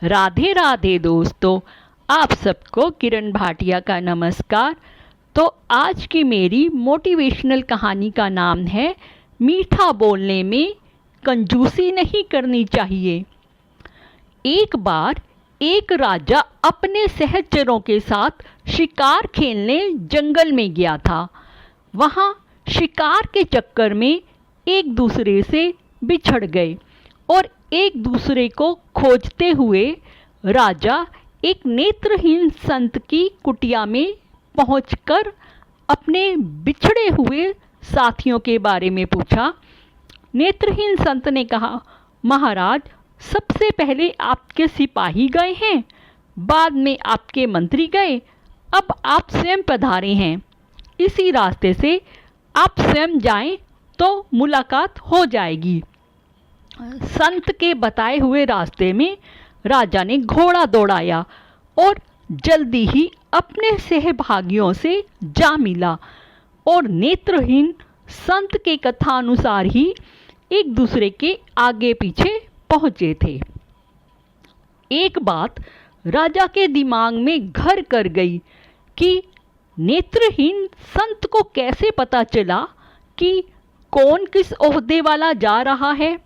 राधे राधे दोस्तों, आप सबको किरण भाटिया का नमस्कार। तो आज की मेरी मोटिवेशनल कहानी का नाम है मीठा बोलने में कंजूसी नहीं करनी चाहिए। एक बार एक राजा अपने सहचरों के साथ शिकार खेलने जंगल में गया था। वहाँ शिकार के चक्कर में एक दूसरे से बिछड़ गए और एक दूसरे को खोजते हुए राजा एक नेत्रहीन संत की कुटिया में पहुंचकर अपने बिछड़े हुए साथियों के बारे में पूछा। नेत्रहीन संत ने कहा, महाराज, सबसे पहले आपके सिपाही गए हैं, बाद में आपके मंत्री गए, अब आप स्वयं पधारे हैं। इसी रास्ते से आप स्वयं जाएं तो मुलाकात हो जाएगी। संत के बताए हुए रास्ते में राजा ने घोड़ा दौड़ाया और जल्दी ही अपने सहभागियों से जा मिला और नेत्रहीन संत के कथानुसार ही एक दूसरे के आगे पीछे पहुंचे थे। एक बात राजा के दिमाग में घर कर गई कि नेत्रहीन संत को कैसे पता चला कि कौन किस ओहदे वाला जा रहा है।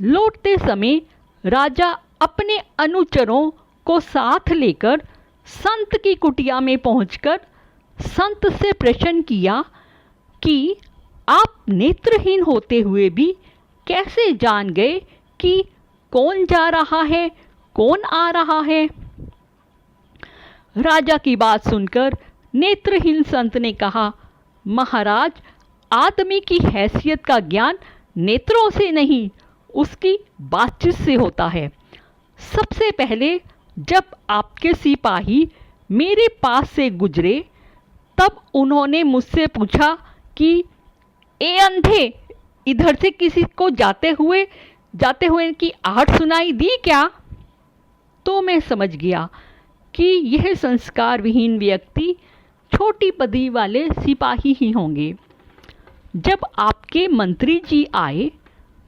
लौटते समय राजा अपने अनुचरों को साथ लेकर संत की कुटिया में पहुंचकर संत से प्रश्न किया कि आप नेत्रहीन होते हुए भी कैसे जान गए कि कौन जा रहा है, कौन आ रहा है। राजा की बात सुनकर नेत्रहीन संत ने कहा, महाराज, आदमी की हैसियत का ज्ञान नेत्रों से नहीं, उसकी बातचीत से होता है। सबसे पहले जब आपके सिपाही मेरे पास से गुजरे तब उन्होंने मुझसे पूछा कि ए अंधे, इधर से किसी को जाते हुए की आहट सुनाई दी क्या? तो मैं समझ गया कि यह संस्कार विहीन व्यक्ति छोटी पदवी वाले सिपाही ही होंगे। जब आपके मंत्री जी आए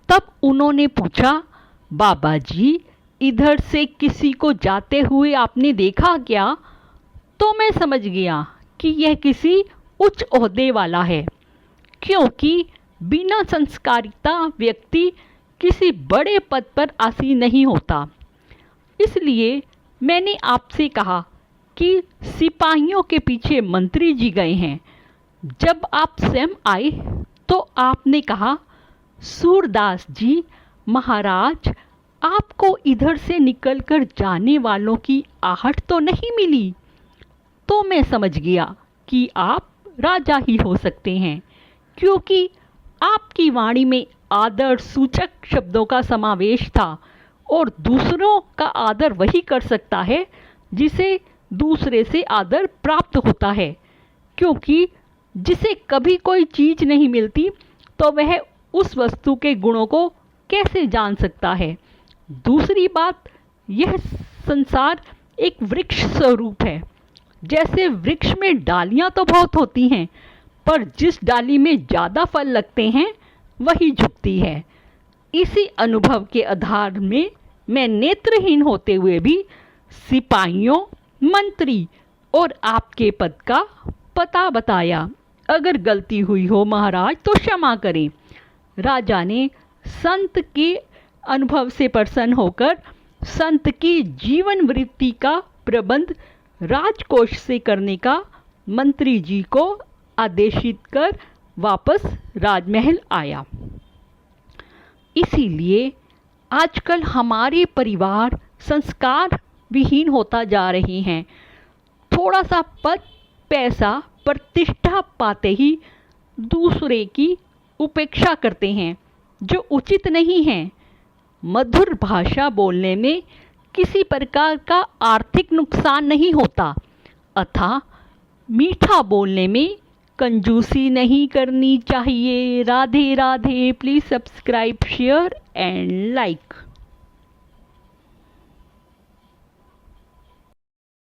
तब उन्होंने पूछा, बाबा जी, इधर से किसी को जाते हुए आपने देखा क्या? तो मैं समझ गया कि यह किसी उच्च ओहदे वाला है, क्योंकि बिना संस्कारिता व्यक्ति किसी बड़े पद पर आसीन नहीं होता। इसलिए मैंने आपसे कहा कि सिपाहियों के पीछे मंत्री जी गए हैं। जब आप स्वयं आए तो आपने कहा, सूरदास जी, महाराज, आपको इधर से निकलकर जाने वालों की आहट तो नहीं मिली। तो मैं समझ गया कि आप राजा ही हो सकते हैं, क्योंकि आपकी वाणी में आदर सूचक शब्दों का समावेश था और दूसरों का आदर वही कर सकता है जिसे दूसरे से आदर प्राप्त होता है, क्योंकि जिसे कभी कोई चीज़ नहीं मिलती तो वह उस वस्तु के गुणों को कैसे जान सकता है। दूसरी बात, यह संसार एक वृक्ष स्वरूप है। जैसे वृक्ष में डालियां तो बहुत होती हैं, पर जिस डाली में ज़्यादा फल लगते हैं वही झुकती है। इसी अनुभव के आधार में मैं नेत्रहीन होते हुए भी सिपाहियों, मंत्री और आपके पद का पता बताया। अगर गलती हुई हो महाराज तो क्षमा करें। राजा ने संत के अनुभव से प्रसन्न होकर संत की जीवन वृत्ति का प्रबंध राजकोष से करने का मंत्री जी को आदेशित कर वापस राजमहल आया। इसीलिए आजकल हमारे परिवार संस्कार विहीन होता जा रहे हैं। थोड़ा सा पद, पैसा, प्रतिष्ठा पाते ही दूसरे की उपेक्षा करते हैं, जो उचित नहीं है। मधुर भाषा बोलने में किसी प्रकार का आर्थिक नुकसान नहीं होता, अतः मीठा बोलने में कंजूसी नहीं करनी चाहिए। Radhe Radhe. Please subscribe, share and like.